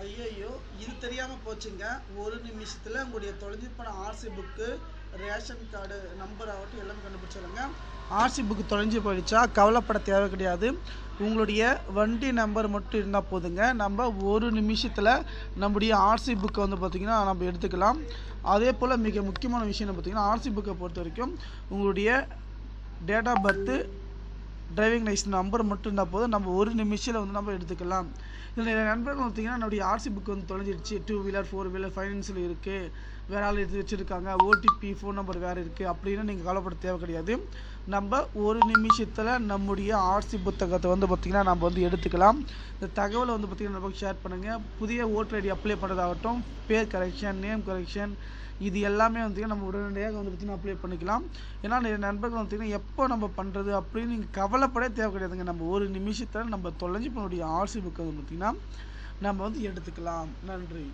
ஐயையோ! இது தெரியாம போச்சுங்க. ஒரு நிமிஷத்துல உங்களுடைய தொலைஞ்சு போன RC book, ration card number ஆகட்டும் எல்லாமே கண்டுபிடிச்சிடுங்க. ஆர்சி புக்கு தொலைஞ்சு போயிடுச்சா கவலைப்பட தேவை கிடையாது. உங்களுடைய வண்டி நம்பர் மட்டும் இருந்தால் போதுங்க. நம்ம ஒரு நிமிஷத்தில் நம்முடைய ஆர்சி புக்கை வந்து பார்த்திங்கன்னா நம்ம எடுத்துக்கலாம். அதே போல் மிக முக்கியமான விஷயம் பார்த்திங்கன்னா ஆர்சி புக்கை பொறுத்த வரைக்கும் உங்களுடைய date of birth, driving license number மட்டும் இருந்தால் போதும். நம்ம ஒரு நிமிஷத்தில் வந்து நம்ம எடுத்துக்கலாம். இதில் நிறைய நண்பர்கள் பார்த்திங்கன்னா என்னுடைய ஆர்சி புக் வந்து தொலைஞ்சிருச்சு, 2 வீலர் 4 வீலர் ஃபைனான்ஸில் இருக்குது, வேறு ஆள் எடுத்து வச்சுருக்காங்க, ஓடிபி ஃபோன் நம்பர் வேறு இருக்குது அப்படின்னு நீங்கள் கவலைப்பட தேவை கிடையாது. நம்ம ஒரு நிமிஷத்தில் நம்முடைய ஆர்சி புத்தகத்தை வந்து பார்த்திங்கன்னா நம்ம வந்து எடுத்துக்கலாம். இந்த தகவலை வந்து பார்த்திங்கன்னா நமக்கு ஷேர் பண்ணுங்கள். புதிய ஓட்டர் ஐடி அப்ளை பண்ணுறதாகட்டும், பேர் கரெக்ஷன், நேம் கரெக்ஷன், இது எல்லாமே வந்து நம்ம உடனடியாக வந்து பார்த்திங்கன்னா அப்ளை பண்ணிக்கலாம். ஏன்னா நிறைய நண்பர்கள் பார்த்திங்கன்னா எப்போ நம்ம பண்ணுறது அப்படின்னு நீங்கள் கவலைப்பட தேவை கிடையாதுங்க. நம்ம ஒரு நிமிஷத்தில் நம்ம தொலைஞ்சு போனுடைய ஆர்சி புக்கை வந்து பார்த்திங்கன்னா நம்ம வந்து எடுத்துக்கலாம். நன்றி.